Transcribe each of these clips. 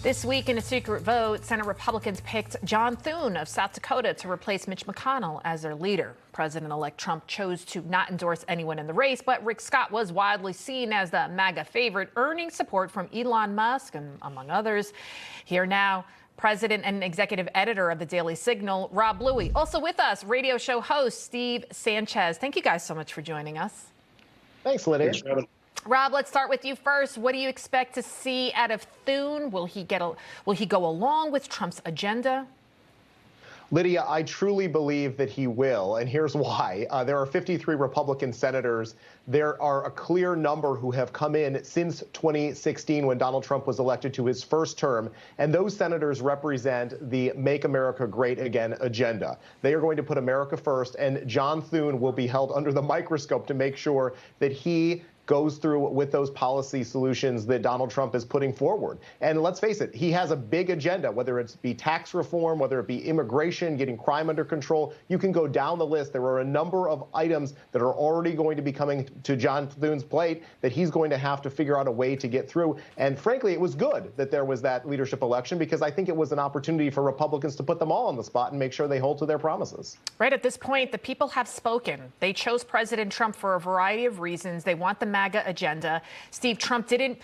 This week, in a secret vote, Senate Republicans picked John Thune of South Dakota to replace Mitch McConnell as their leader. President-elect Trump chose to not endorse anyone in the race, but Rick Scott was widely seen as the MAGA favorite, earning support from Elon Musk and among others. Here now, President and executive editor of the Daily Signal, Rob Bluey. Also with us, radio show host Steve Sanchez. Thank you guys so much for joining us. Thanks, Lydia. Rob, let's start with you first. What do you expect to see out of Thune? Will he go along with Trump's agenda? Lydia, I truly believe that he will, and here's why. There are 53 Republican senators. There are a clear number who have come in since 2016 when Donald Trump was elected to his first term, and those senators represent the Make America Great Again agenda. They are going to put America first, and John Thune will be held under the microscope to make sure that he goes through with those policy solutions that Donald Trump is putting forward. And let's face it, he has a big agenda, whether it's be tax reform, whether it be immigration, getting crime under control. You can go down the list. There are a number of items that are already going to be coming to John Thune's plate that he's going to have to figure out a way to get through. And frankly, it was good that there was that leadership election, because I think it was an opportunity for Republicans to put them all on the spot and make sure they hold to their promises. Right at this point, the people have spoken. They chose President Trump for a variety of reasons. They want the MAGA agenda. Steve, Trump didn't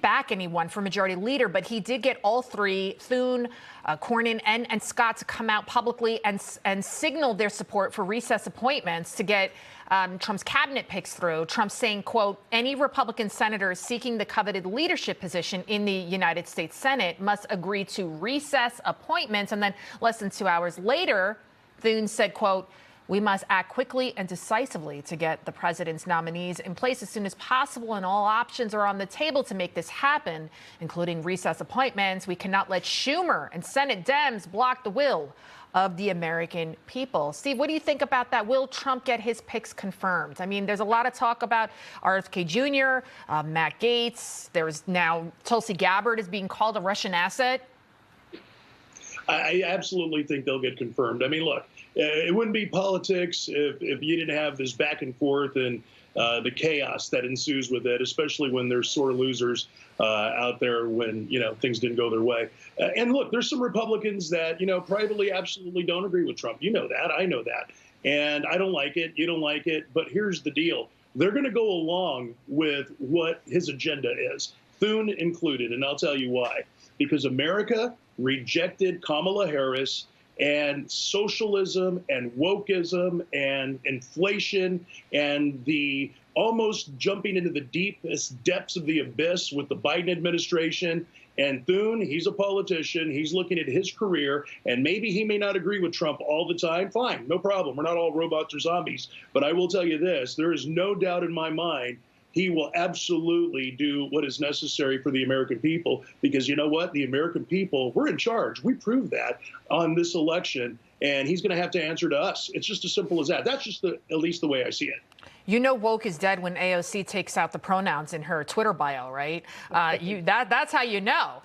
back anyone for majority leader, but he did get all three, Thune, Cornyn, and Scott, to come out publicly and signal their support for recess appointments to get Trump's cabinet picks through. Trump saying, quote, any Republican senator seeking the coveted leadership position in the United States Senate must agree to recess appointments. And then less than 2 hours later, Thune said, quote, we must act quickly and decisively to get the president's nominees in place as soon as possible, and all options are on the table to make this happen, including recess appointments. We cannot let Schumer and Senate Dems block the will of the American people. Steve, what do you think about that? Will Trump get his picks confirmed? I mean, there's a lot of talk about RFK Jr., Matt Gaetz. There's now Tulsi Gabbard is being called a Russian asset. I absolutely think they'll get confirmed. I mean, look, it wouldn't be politics if you didn't have this back and forth and the chaos that ensues with it, especially when there's sore losers out there when, things didn't go their way. And look, there's some Republicans that, privately absolutely don't agree with Trump. You know that. I know that. And I don't like it. You don't like it. But here's the deal. They're going to go along with what his agenda is, Thune included. And I'll tell you why. Because America rejected Kamala Harris, and socialism and wokeism and inflation and the almost jumping into the deepest depths of the abyss with the Biden administration. And Thune, he's a politician. He's looking at his career, and maybe he may not agree with Trump all the time. Fine, no problem. We're not all robots or zombies. But I will tell you this, there is no doubt in my mind he will absolutely do what is necessary for the American people, because you know what? The American people, we're in charge. We proved that on this election, and he's going to have to answer to us. It's just as simple as that. That's just at least the way I see it. You know woke is dead when AOC takes out the pronouns in her Twitter bio, right? That's how you know.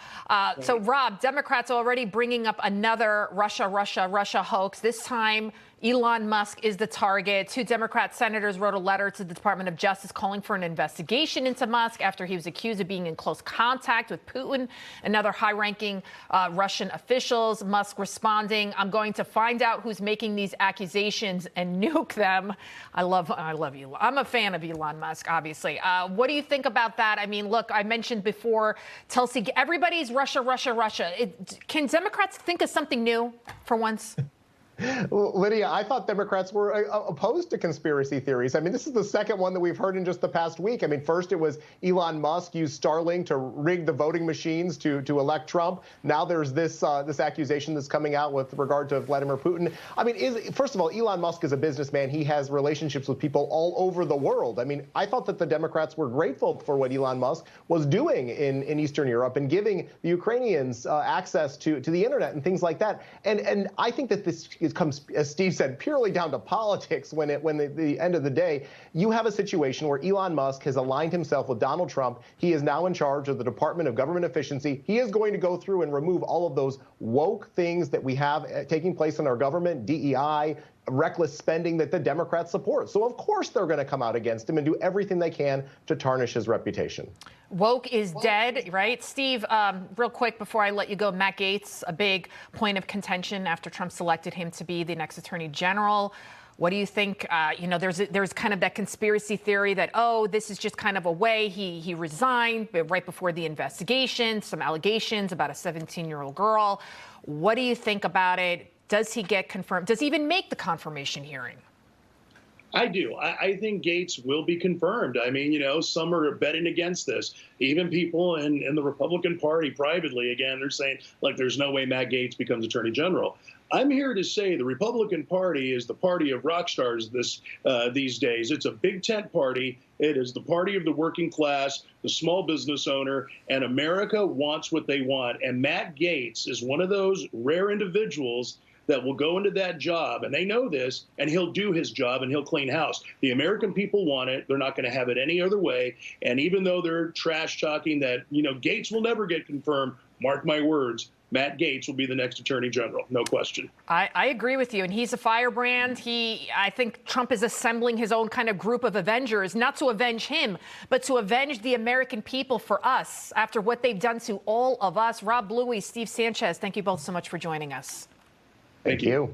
So, Rob, Democrats already bringing up another Russia hoax. This time, Elon Musk is the target. 2 Democrat senators wrote a letter to the Department of Justice calling for an investigation into Musk after he was accused of being in close contact with Putin and other high-ranking Russian officials. Musk responding, I'm going to find out who's making these accusations and nuke them. I love Elon. I'm a fan of Elon Musk, obviously. What do you think about that? I mean, look, I mentioned before, Tulsi, everybody's Russia. Can Democrats think of something new for once? Lydia, I thought Democrats were opposed to conspiracy theories. I mean, this is the second one that we've heard in just the past week. I mean, first it was Elon Musk used Starlink to rig the voting machines to elect Trump. Now there's this accusation that's coming out with regard to Vladimir Putin. I mean, first of all, Elon Musk is a businessman. He has relationships with people all over the world. I mean, I thought that the Democrats were grateful for what Elon Musk was doing in Eastern Europe and giving the Ukrainians access to the internet and things like that. And I think that this comes, as Steve said, purely down to politics when the end of the day, you have a situation where Elon Musk has aligned himself with Donald Trump. He is now in charge of the Department of Government Efficiency. He is going to go through and remove all of those woke things that we have taking place in our government, DEI, reckless spending that the Democrats support. So, of course, they're going to come out against him and do everything they can to tarnish his reputation. Woke is dead, right? Steve, real quick before I let you go, Matt Gaetz, a big point of contention after Trump selected him to be the next attorney general. What do you think? There's kind of that conspiracy theory that, oh, this is just kind of a way he resigned right before the investigation, some allegations about a 17-year-old girl. What do you think about it? Does he get confirmed? Does he even make the confirmation hearing? I do. I think Gaetz will be confirmed. I mean, some are betting against this. Even people in the Republican Party privately, again, they're saying, like, there's no way Matt Gaetz becomes attorney general. I'm here to say the Republican Party is the party of rock stars these days. It's a big tent party. It is the party of the working class, the small business owner, and America wants what they want. And Matt Gaetz is one of those rare individuals that will go into that job, and they know this, and he'll do his job, and he'll clean house. The American people want it. They're not going to have it any other way. And even though they're trash talking that, Gaetz will never get confirmed, mark my words, Matt Gaetz will be the next attorney general, no question. I agree with you, and he's a firebrand. I think Trump is assembling his own kind of group of Avengers, not to avenge him, but to avenge the American people for us after what they've done to all of us. Rob Bluey, Steve Sanchez, thank you both so much for joining us. Thank you.